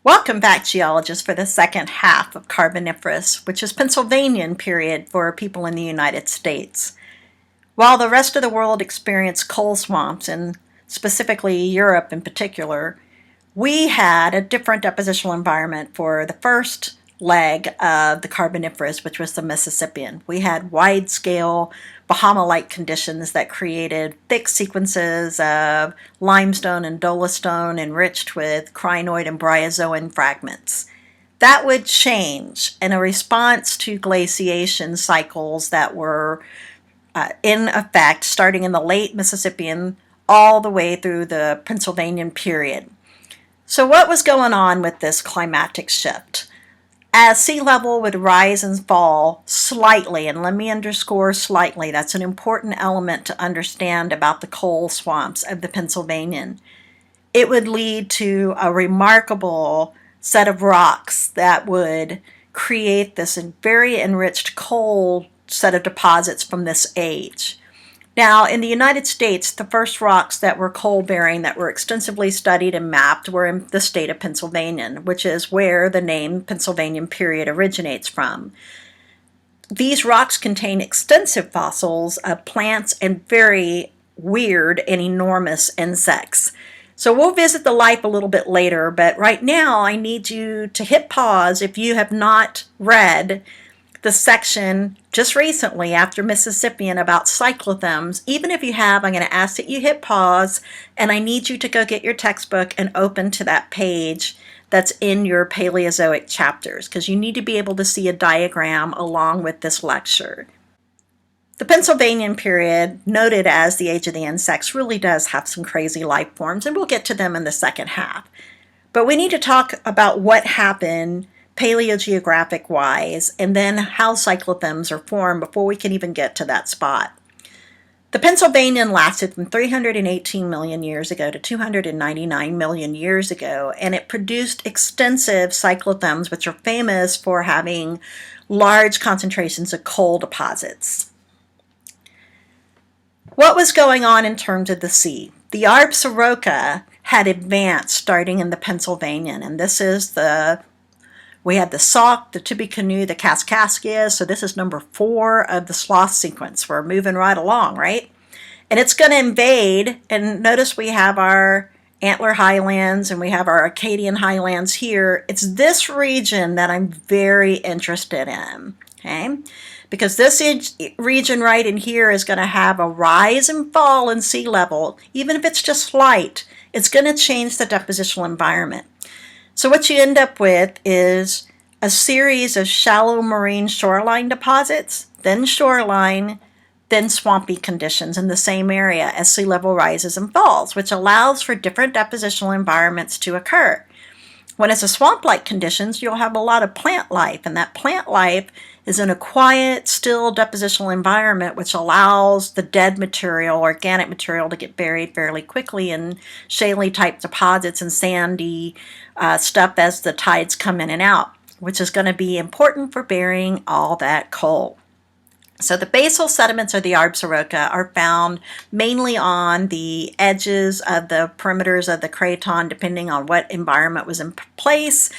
Welcome back, geologists, for the second half of Carboniferous, which is Pennsylvanian period for people in the United States. While the rest of the world experienced coal swamps, and specifically Europe in particular, we had a different depositional environment for the first leg of the Carboniferous, which was the Mississippian. We had wide-scale Bahama-like conditions that created thick sequences of limestone and dolostone enriched with crinoid and bryozoan fragments. That would change in a response to glaciation cycles that were in effect starting in the late Mississippian all the way through the Pennsylvanian period. So what was going on with this climatic shift? As sea level would rise and fall slightly, and let me underscore slightly, that's an important element to understand about the coal swamps of the Pennsylvanian. It would lead to a remarkable set of rocks that would create this very enriched coal set of deposits from this age. Now, in the United States, the first rocks that were coal-bearing that were extensively studied and mapped were in the state of Pennsylvania, which is where the name Pennsylvanian Period originates from. These rocks contain extensive fossils of plants and very weird and enormous insects. So we'll visit the life a little bit later, but right now I need you to hit pause if you have not read the section just recently after Mississippian about cyclothems. Even if you have, I'm going to ask that you hit pause, and I need you to go get your textbook and open to that page that's in your Paleozoic chapters, because you need to be able to see a diagram along with this lecture. The Pennsylvanian period, noted as the age of the insects, really does have some crazy life forms, and we'll get to them in the second half. But we need to talk about what happened paleogeographic wise, and then how cyclothems are formed before we can even get to that spot. The Pennsylvanian lasted from 318 million years ago to 299 million years ago, and it produced extensive cyclothems, which are famous for having large concentrations of coal deposits. What was going on in terms of the sea? The Absaroka had advanced starting in the Pennsylvanian, and this is we had the Sauk, the Tippecanoe, the Kaskaskia, so this is number 4 of the sloth sequence. We're moving right along, right? And it's going to invade, and notice we have our Antler Highlands and we have our Acadian Highlands here. It's this region that I'm very interested in, okay? Because this region right in here is going to have a rise and fall in sea level. Even if it's just slight, it's going to change the depositional environment. So what you end up with is a series of shallow marine shoreline deposits, then shoreline, then swampy conditions in the same area as sea level rises and falls, which allows for different depositional environments to occur. When it's a swamp-like conditions, you'll have a lot of plant life, and that plant life is in a quiet, still depositional environment, which allows the dead material, organic material, to get buried fairly quickly in shaly type deposits and sandy stuff as the tides come in and out, which is going to be important for burying all that coal. So the basal sediments of the Absaroka are found mainly on the edges of the perimeters of the craton, depending on what environment was in place.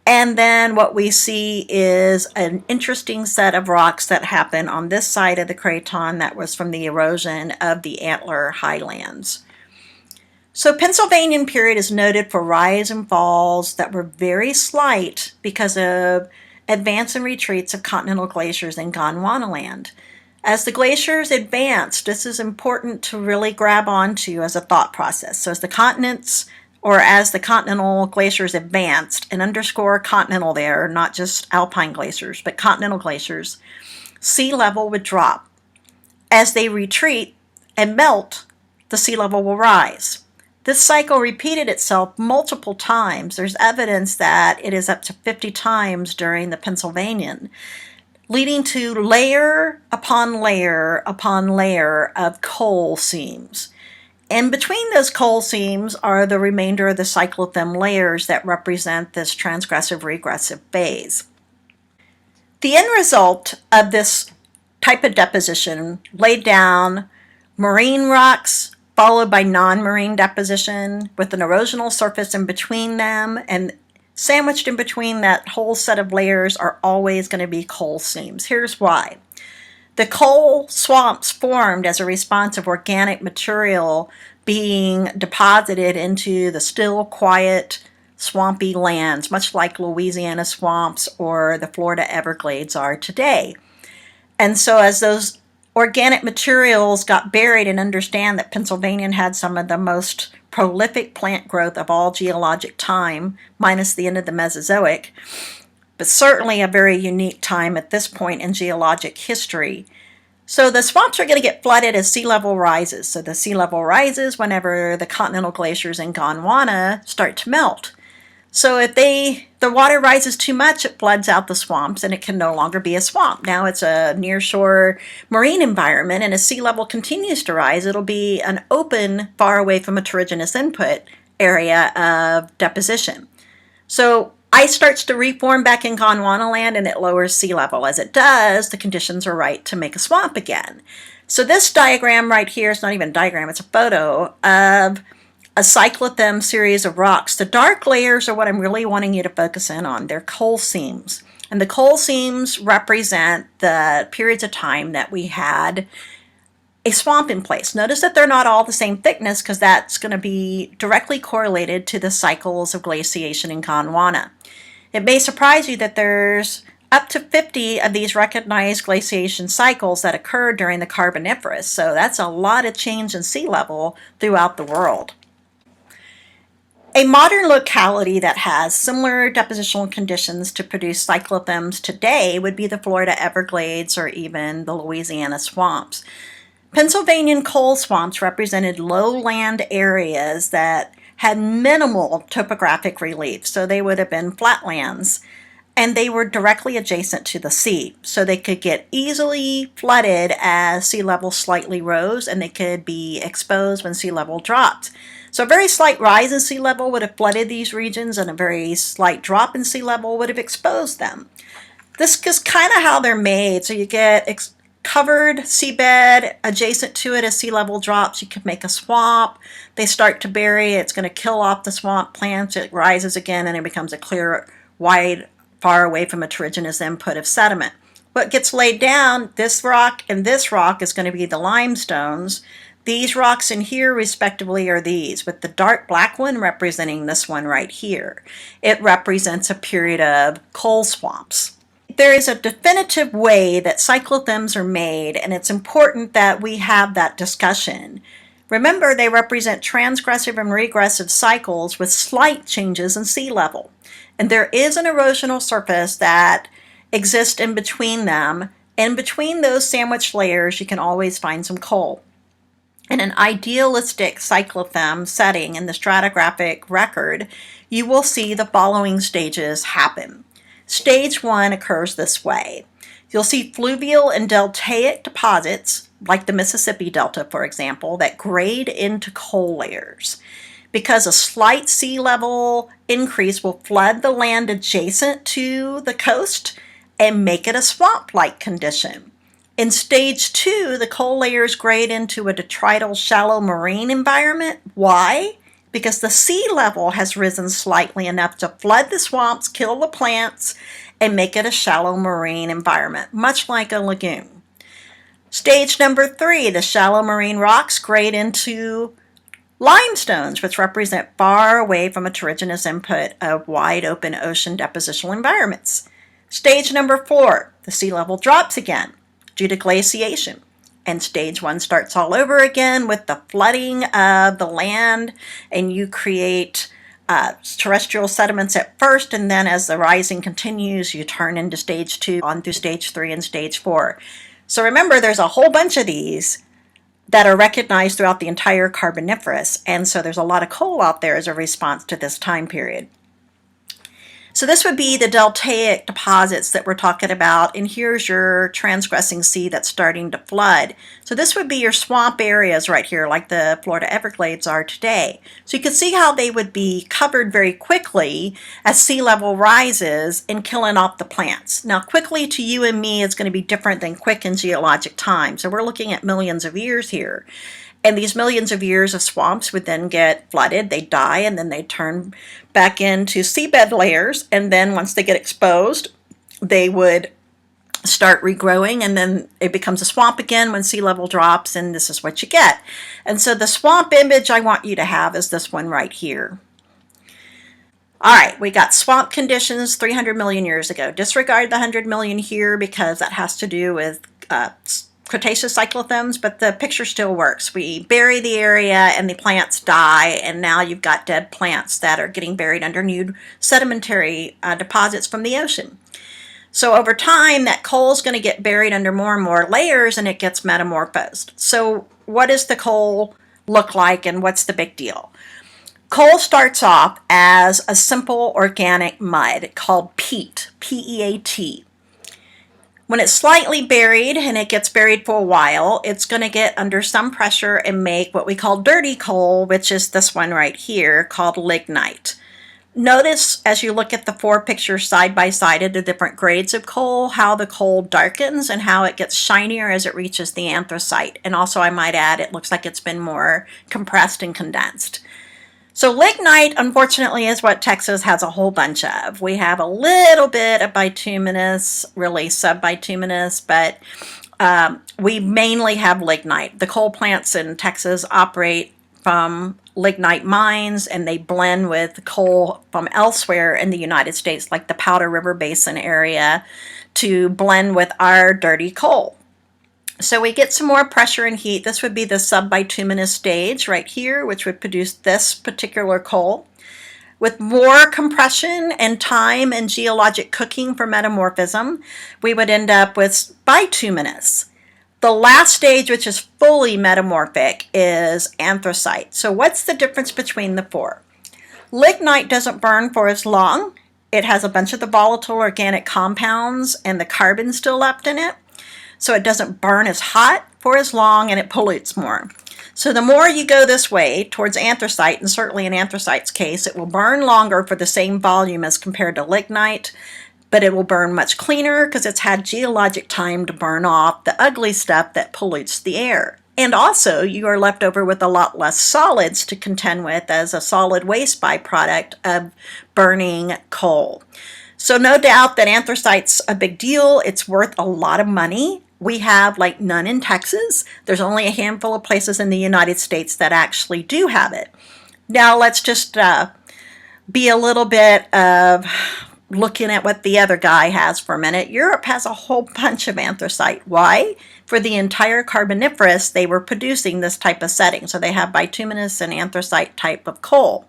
And then what we see is an interesting set of rocks that happen on this side of the craton that was from the erosion of the Antler Highlands. So Pennsylvanian period is noted for rise and falls that were very slight because of advance and retreats of continental glaciers in Gondwanaland. As the glaciers advanced, this is important to really grab onto as a thought process. So as the continental glaciers advanced, and underscore continental there, not just alpine glaciers, but continental glaciers, sea level would drop. As they retreat and melt, the sea level will rise. This cycle repeated itself multiple times. There's evidence that it is up to 50 times during the Pennsylvanian, leading to layer upon layer upon layer of coal seams. And between those coal seams are the remainder of the cyclothem layers that represent this transgressive regressive phase. The end result of this type of deposition laid down marine rocks, followed by non-marine deposition with an erosional surface in between them, and Sandwiched in between that whole set of layers are always going to be coal seams. Here's why. The coal swamps formed as a response of organic material being deposited into the still, quiet, swampy lands, much like Louisiana swamps or the Florida Everglades are today. And so as those organic materials got buried, and understand that Pennsylvania had some of the most prolific plant growth of all geologic time, minus the end of the Mesozoic, but certainly a very unique time at this point in geologic history. So the swamps are going to get flooded as sea level rises. So the sea level rises whenever the continental glaciers in Gondwana start to melt. So if the water rises too much, it floods out the swamps and it can no longer be a swamp. Now it's a nearshore marine environment, and as sea level continues to rise, it'll be an open, far away from a terrigenous input area of deposition. So ice starts to reform back in Gondwana land and it lowers sea level. As it does, the conditions are right to make a swamp again. So this diagram right here, it's not even a diagram, it's a photo of a cyclothem series of rocks. The dark layers are what I'm really wanting you to focus in on. They're coal seams. And the coal seams represent the periods of time that we had a swamp in place. Notice that they're not all the same thickness, because that's going to be directly correlated to the cycles of glaciation in Gondwana. It may surprise you that there's up to 50 of these recognized glaciation cycles that occurred during the Carboniferous. So that's a lot of change in sea level throughout the world. A modern locality that has similar depositional conditions to produce cyclothems today would be the Florida Everglades or even the Louisiana swamps. Pennsylvanian coal swamps represented lowland areas that had minimal topographic relief, so they would have been flatlands, and they were directly adjacent to the sea, so they could get easily flooded as sea level slightly rose, and they could be exposed when sea level dropped. So a very slight rise in sea level would have flooded these regions, and a very slight drop in sea level would have exposed them. This is kind of how they're made. So you get covered seabed adjacent to it as sea level drops. You can make a swamp. They start to bury. It's going to kill off the swamp plants. It rises again, and it becomes a clear, wide, far away from a terrigenous input of sediment. What gets laid down, this rock and this rock, is going to be the limestones. These rocks in here, respectively, are these, with the dark black one representing this one right here. It represents a period of coal swamps. There is a definitive way that cyclothems are made, and it's important that we have that discussion. Remember, they represent transgressive and regressive cycles with slight changes in sea level. And there is an erosional surface that exists in between them. And between those sandwiched layers, you can always find some coal. In an idealistic cyclothem setting in the stratigraphic record, you will see the following stages happen. Stage 1 occurs this way. You'll see fluvial and deltaic deposits, like the Mississippi Delta, for example, that grade into coal layers. Because a slight sea level increase will flood the land adjacent to the coast and make it a swamp-like condition. In stage 2, the coal layers grade into a detrital shallow marine environment. Why? Because the sea level has risen slightly enough to flood the swamps, kill the plants, and make it a shallow marine environment, much like a lagoon. Stage number 3, the shallow marine rocks grade into limestones, which represent far away from a terrigenous input of wide open ocean depositional environments. Stage number 4, the sea level drops again due to glaciation. And stage 1 starts all over again with the flooding of the land, and you create terrestrial sediments at first, and then as the rising continues, you turn into stage 2 on through stage 3 and stage 4. So remember, there's a whole bunch of these that are recognized throughout the entire Carboniferous, and so there's a lot of coal out there as a response to this time period. So this would be the deltaic deposits that we're talking about, and here's your transgressing sea that's starting to flood. So this would be your swamp areas right here, like the Florida Everglades are today. So you can see how they would be covered very quickly as sea level rises and killing off the plants. Now quickly to you and me is going to be different than quick in geologic time. So we're looking at millions of years here. And these millions of years of swamps would then get flooded, they die, and then they turn back into seabed layers. And then once they get exposed, they would start regrowing, and then it becomes a swamp again when sea level drops, and this is what you get. And so the swamp image I want you to have is this one right here. All right, we got swamp conditions 300 million years ago. Disregard the 100 million here because that has to do with Cretaceous cyclothems, but the picture still works. We bury the area and the plants die, and now you've got dead plants that are getting buried under new sedimentary deposits from the ocean. So over time, that coal is going to get buried under more and more layers, and it gets metamorphosed. So what does the coal look like, and what's the big deal? Coal starts off as a simple organic mud called peat, P-E-A-T. When it's slightly buried, and it gets buried for a while, it's going to get under some pressure and make what we call dirty coal, which is this one right here called lignite. Notice as you look at the four pictures side by side of the different grades of coal, how the coal darkens and how it gets shinier as it reaches the anthracite. And also, I might add, it looks like it's been more compressed and condensed. So lignite, unfortunately, is what Texas has a whole bunch of. We have a little bit of bituminous, really subbituminous, but we mainly have lignite. The coal plants in Texas operate from lignite mines, and they blend with coal from elsewhere in the United States, like the Powder River Basin area, to blend with our dirty coal. So we get some more pressure and heat. This would be the subbituminous stage right here, which would produce this particular coal. With more compression and time and geologic cooking for metamorphism, we would end up with bituminous. The last stage, which is fully metamorphic, is anthracite. So what's the difference between the four? Lignite doesn't burn for as long. It has a bunch of the volatile organic compounds and the carbon still left in it. So it doesn't burn as hot for as long, and it pollutes more. So the more you go this way towards anthracite, and certainly in anthracite's case, it will burn longer for the same volume as compared to lignite, but it will burn much cleaner because it's had geologic time to burn off the ugly stuff that pollutes the air. And also, you are left over with a lot less solids to contend with as a solid waste byproduct of burning coal. So no doubt that anthracite's a big deal. It's worth a lot of money. We have like none in Texas. There's only a handful of places in the United States that actually do have it. Now let's just be a little bit of looking at what the other guy has for a minute. Europe has a whole bunch of anthracite. Why? For the entire Carboniferous, they were producing this type of setting. So they have bituminous and anthracite type of coal.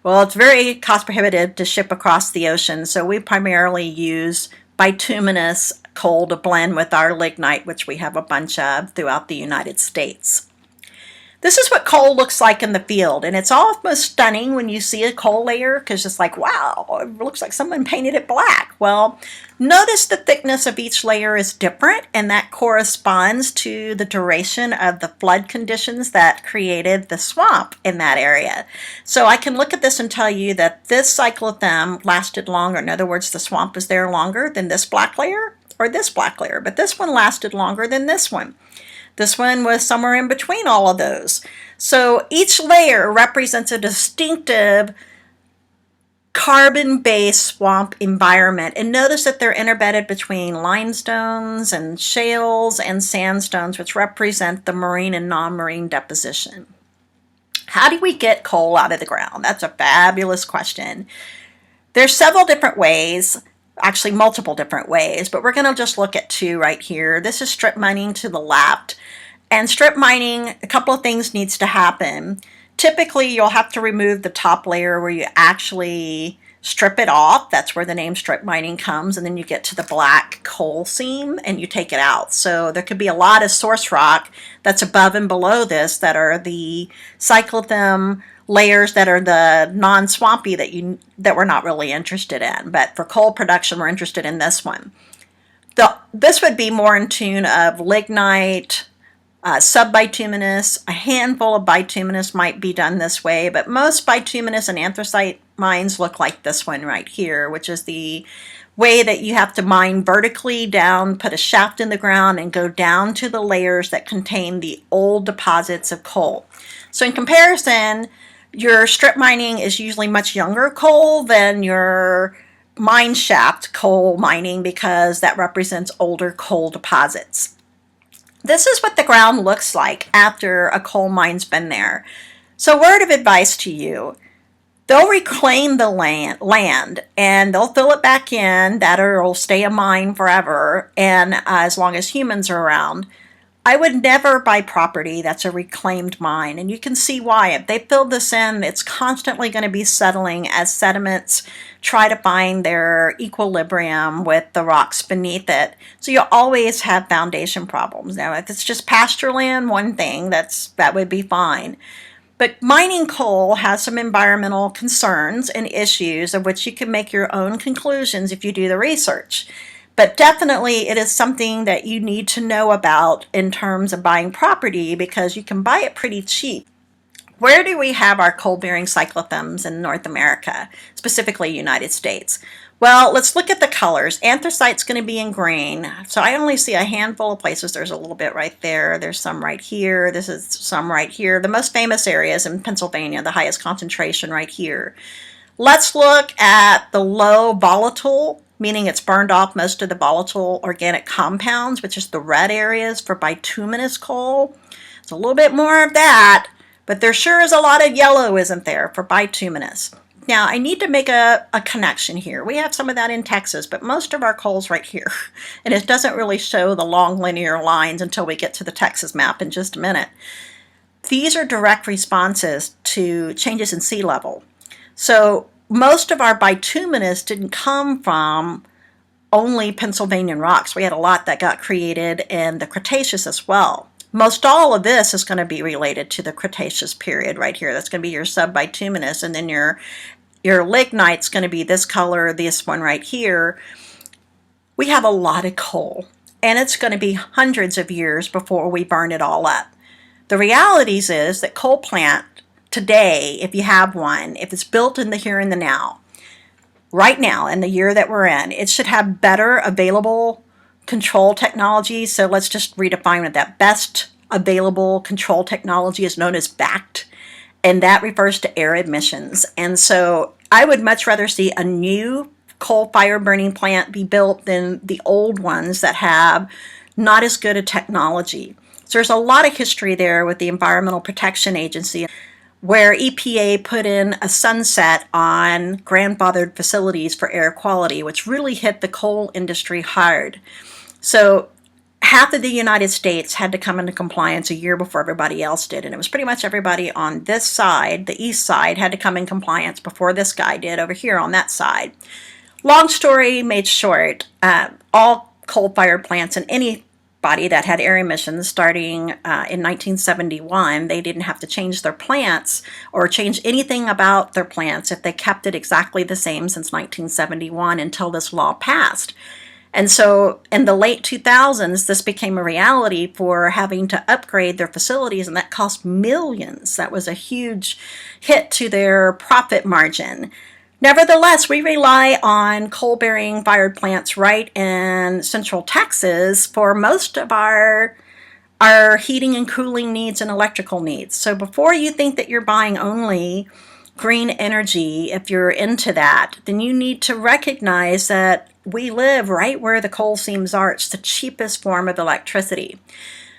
Well, it's very cost prohibitive to ship across the ocean, so we primarily use bituminous coal to blend with our lignite, which we have a bunch of throughout the United States. This is what coal looks like in the field, and it's almost stunning when you see a coal layer because it's like, wow, it looks like someone painted it black. Well, notice the thickness of each layer is different, and that corresponds to the duration of the flood conditions that created the swamp in that area. So I can look at this and tell you that this cyclothem lasted longer. In other words, the swamp was there longer than this black layer or this black layer, but this one lasted longer than this one. This one was somewhere in between all of those. So each layer represents a distinctive carbon-based swamp environment. And notice that they're interbedded between limestones and shales and sandstones, which represent the marine and non-marine deposition. How do we get coal out of the ground? That's a fabulous question. There's several different ways. Actually multiple different ways, but we're going to just look at two right here. This is strip mining to the left. And strip mining, a couple of things needs to happen. Typically, you'll have to remove the top layer where you actually strip it off. That's where the name strip mining comes. And then you get to the black coal seam and you take it out. So there could be a lot of source rock that's above and below this that are the cyclothem layers that are the non-swampy that we're not really interested in. But for coal production, we're interested in this one. This would be more in tune of lignite, subbituminous. A handful of bituminous might be done this way, but most bituminous and anthracite mines look like this one right here, which is the way that you have to mine vertically down, put a shaft in the ground, and go down to the layers that contain the old deposits of coal. So in comparison, your strip mining is usually much younger coal than your mine shaft coal mining because that represents older coal deposits. This is what the ground looks like after a coal mine's been there. So word of advice to you, they'll reclaim the land and they'll fill it back in. That or it'll stay a mine forever and as long as humans are around. I would never buy property that's a reclaimed mine, and you can see why. If they fill this in, it's constantly going to be settling as sediments try to find their equilibrium with the rocks beneath it. So you'll always have foundation problems. Now, if it's just pasture land, one thing, that would be fine. But mining coal has some environmental concerns and issues of which you can make your own conclusions if you do the research. But definitely it is something that you need to know about in terms of buying property because you can buy it pretty cheap. Where do we have our coal-bearing cyclothems in North America, specifically United States? Well, let's look at the colors. Anthracite's going to be in green. So I only see a handful of places. There's a little bit right there. There's some right here. This is some right here. The most famous areas in Pennsylvania, the highest concentration right here. Let's look at the low volatile, meaning it's burned off most of the volatile organic compounds, which is the red areas for bituminous coal. It's a little bit more of that, but there sure is a lot of yellow, isn't there, for bituminous. Now, I need to make a connection here. We have some of that in Texas, but most of our coal's right here. And it doesn't really show the long linear lines until we get to the Texas map in just a minute. These are direct responses to changes in sea level. So most of our bituminous didn't come from only Pennsylvanian rocks. We had a lot that got created in the Cretaceous as well. Most all of this is going to be related to the Cretaceous period right here. That's going to be your subbituminous, and then your lignite's going to be this color, this one right here. We have a lot of coal, and it's going to be hundreds of years before we burn it all up. The realities is that coal plant today, if you have one, if it's built in the here and the now, right now in the year that we're in, it should have better available control technology. So let's just redefine it. That best available control technology is known as BACT, and that refers to air emissions. And so I would much rather see a new coal fire burning plant be built than the old ones that have not as good a technology. So there's a lot of history there with the Environmental Protection Agency, where EPA put in a sunset on grandfathered facilities for air quality, which really hit the coal industry hard. So half of the United States had to come into compliance a year before everybody else did, and it was pretty much everybody on this side, the east side, had to come in compliance before this guy did over here on that side. Long story made short, all coal-fired plants and anybody that had air emissions starting in 1971, they didn't have to change their plants or change anything about their plants if they kept it exactly the same since 1971 until this law passed. And so in the late 2000s, this became a reality for having to upgrade their facilities, and that cost millions. That was a huge hit to their profit margin. Nevertheless, we rely on coal-bearing fired plants right in central Texas for most of our heating and cooling needs and electrical needs. So before you think that you're buying only green energy, if you're into that, then you need to recognize that we live right where the coal seams are. It's the cheapest form of electricity.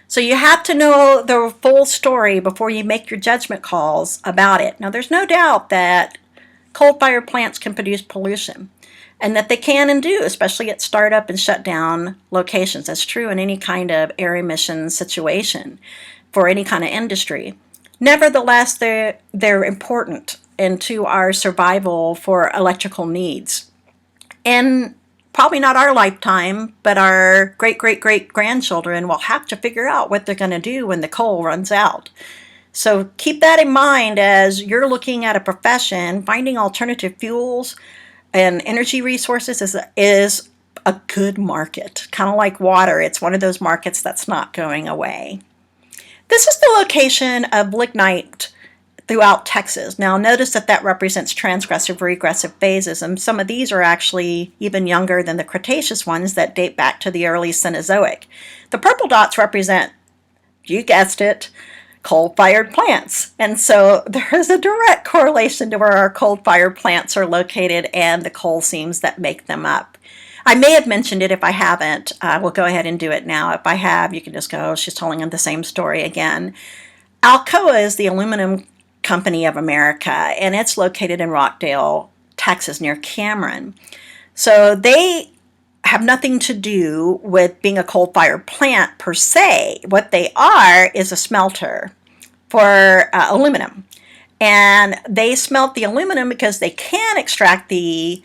So you have to know the full story before you make your judgment calls about it. Now, there's no doubt that coal-fired plants can produce pollution, and that they can and do, especially at startup and shutdown locations. That's true in any kind of air emission situation for any kind of industry. Nevertheless, they're important into our survival for electrical needs. And probably not our lifetime, but our great-great-great-grandchildren will have to figure out what they're going to do when the coal runs out. So keep that in mind as you're looking at a profession. Finding alternative fuels and energy resources is a good market. Kind of like water. It's one of those markets that's not going away. This is the location of lignite throughout Texas. Now notice that that represents transgressive regressive phases, and some of these are actually even younger than the Cretaceous ones that date back to the early Cenozoic. The purple dots represent, you guessed it, coal-fired plants. And so there is a direct correlation to where our coal-fired plants are located and the coal seams that make them up. I may have mentioned it. If I haven't, we'll go ahead and do it now. If I have, you can just go, oh, she's telling them the same story again. Alcoa is the aluminum company of America, and it's located in Rockdale, Texas, near Cameron. So they have nothing to do with being a coal-fired plant per se. What they are is a smelter for aluminum. And they smelt the aluminum because they can extract the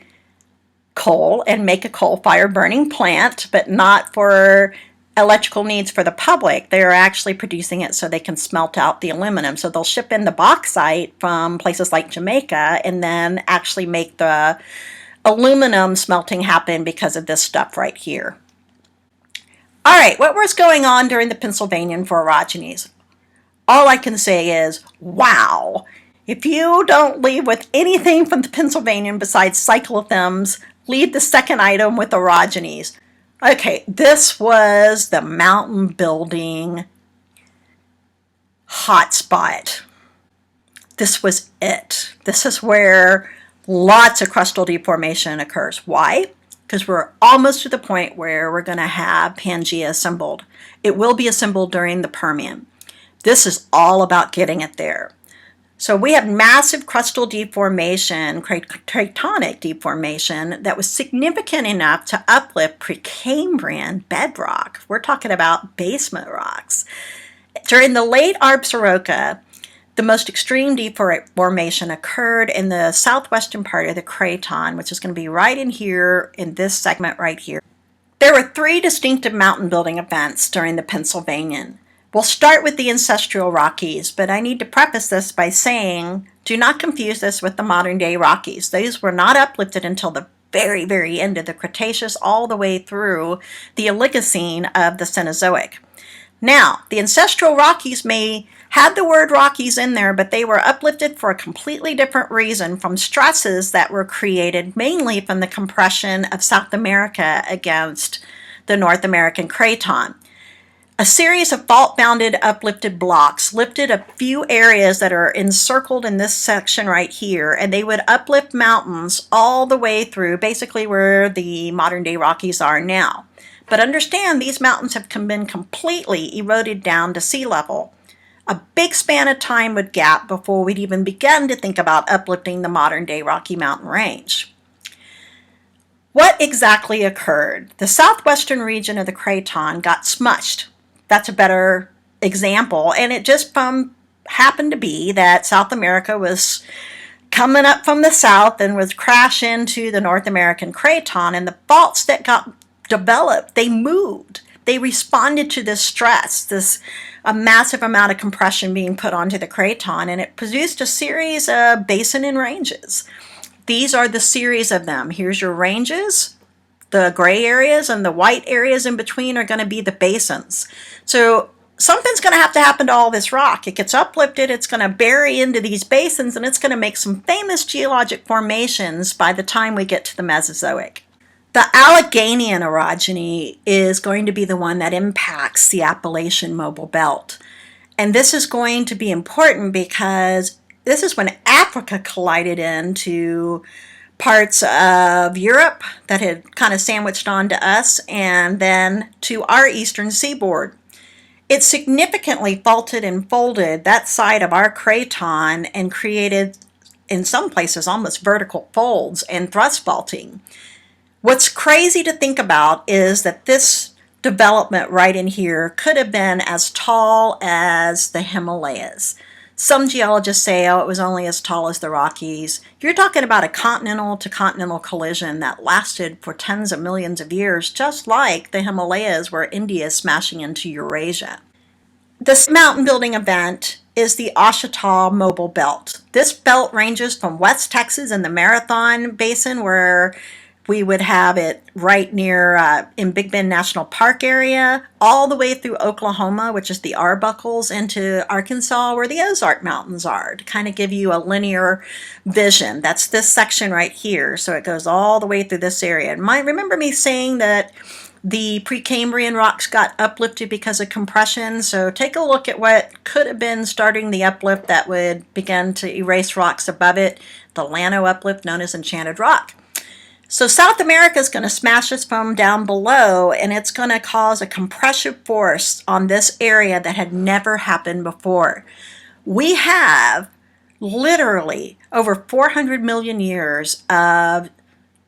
coal and make a coal-fired burning plant, but not for electrical needs for the public. They are actually producing it so they can smelt out the aluminum. So they'll ship in the bauxite from places like Jamaica and then actually make the aluminum smelting happen because of this stuff right here. All right, what was going on during the Pennsylvanian for Orogenies? All I can say is, wow. If you don't leave with anything from the Pennsylvanian besides cyclothems, leave the second item with Orogenies. Okay, this was the mountain building hotspot. This was it. This is where lots of crustal deformation occurs. Why? Because we're almost to the point where we're going to have Pangea assembled. It will be assembled during the Permian. This is all about getting it there. So we have massive crustal deformation, cratonic deformation, that was significant enough to uplift Precambrian bedrock. We're talking about basement rocks. During the Late Absaroka, the most extreme deformation occurred in the southwestern part of the craton, which is going to be right in here in this segment right here. There were three distinctive mountain building events during the Pennsylvanian. We'll start with the Ancestral Rockies, but I need to preface this by saying, do not confuse this with the modern day Rockies. These were not uplifted until the very, very end of the Cretaceous, all the way through the Oligocene of the Cenozoic. Now, the Ancestral Rockies may have the word Rockies in there, but they were uplifted for a completely different reason, from stresses that were created mainly from the compression of South America against the North American craton. A series of fault-bounded uplifted blocks lifted a few areas that are encircled in this section right here, and they would uplift mountains all the way through basically where the modern-day Rockies are now. But understand, these mountains have been completely eroded down to sea level. A big span of time would gap before we'd even begin to think about uplifting the modern-day Rocky Mountain Range. What exactly occurred? The southwestern region of the craton got smushed. That's a better example, and it just happened to be that South America was coming up from the south and was crash into the North American craton, and the faults that got developed, they moved. They responded to this stress, a massive amount of compression being put onto the craton, and it produced a series of basin and ranges. These are the series of them. Here's your ranges. The gray areas and the white areas in between are going to be the basins. So something's going to have to happen to all this rock. It gets uplifted, it's going to bury into these basins, and it's going to make some famous geologic formations by the time we get to the Mesozoic. The Alleghanian orogeny is going to be the one that impacts the Appalachian Mobile Belt. And this is going to be important because this is when Africa collided into parts of Europe that had kind of sandwiched onto us, and then to our eastern seaboard. It significantly faulted and folded that side of our craton and created, in some places, almost vertical folds and thrust faulting. What's crazy to think about is that this development right in here could have been as tall as the Himalayas. Some geologists say, oh, it was only as tall as the Rockies. You're talking about a continental to continental collision that lasted for tens of millions of years, just like the Himalayas where India is smashing into Eurasia. This mountain building event is the Ouachita Mobile Belt. This belt ranges from West Texas in the Marathon Basin, where We would have it right near in Big Bend National Park area, all the way through Oklahoma, which is the Arbuckles, into Arkansas, where the Ozark Mountains are, to kind of give you a linear vision. That's this section right here. So it goes all the way through this area. And remember me saying that the Precambrian rocks got uplifted because of compression. So take a look at what could have been starting the uplift that would begin to erase rocks above it, the Llano uplift, known as Enchanted Rock. So South America is going to smash this foam down below, and it's going to cause a compressive force on this area that had never happened before. We have literally over 400 million years of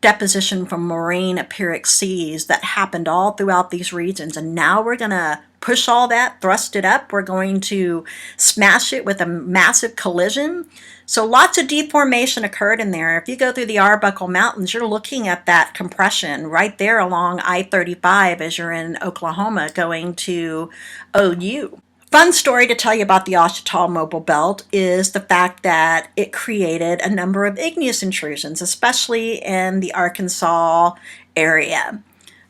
deposition from moraine epiric seas that happened all throughout these regions, and now we're going to push all that, thrust it up. We're going to smash it with a massive collision. So lots of deformation occurred in there. If you go through the Arbuckle Mountains, you're looking at that compression right there along I-35 as you're in Oklahoma going to OU. Fun story to tell you about the Ouachita Mobile Belt is the fact that it created a number of igneous intrusions, especially in the Arkansas area.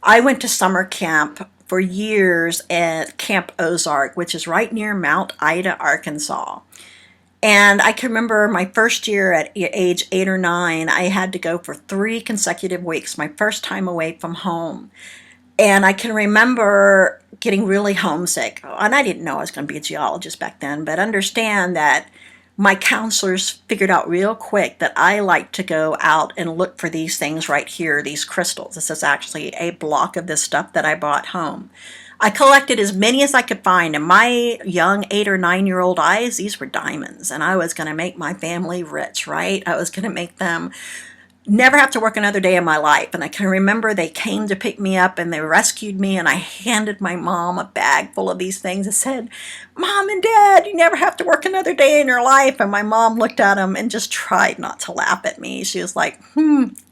I went to summer camp for years at Camp Ozark, which is right near Mount Ida, Arkansas. And I can remember my first year at age 8 or 9, I had to go for 3 consecutive weeks, my first time away from home. And I can remember getting really homesick. And I didn't know I was going to be a geologist back then, but understand that my counselors figured out real quick that I like to go out and look for these things right here, these crystals. This is actually a block of this stuff that I brought home. I collected as many as I could find. In my young 8 or 9-year-old eyes, these were diamonds. And I was going to make my family rich, right? I was going to make them never have to work another day in my life. And I can remember they came to pick me up and they rescued me, and I handed my mom a bag full of these things and said, "Mom and Dad, you never have to work another day in your life." And my mom looked at them and just tried not to laugh at me. She was like,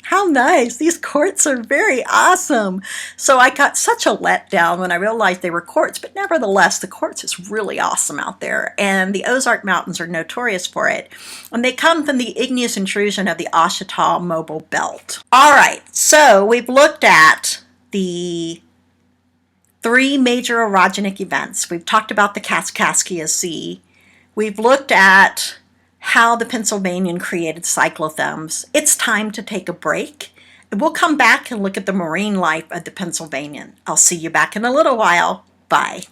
how nice. These quartz are very awesome. So I got such a letdown when I realized they were quartz, but nevertheless, the quartz is really awesome out there. And the Ozark Mountains are notorious for it. And they come from the igneous intrusion of the Ouachita Mobile Belt. All right, so we've looked at the 3 major orogenic events. We've talked about the Kaskaskia Sea. We've looked at how the Pennsylvanian created cyclothems. It's time to take a break. We'll come back and look at the marine life of the Pennsylvanian. I'll see you back in a little while. Bye.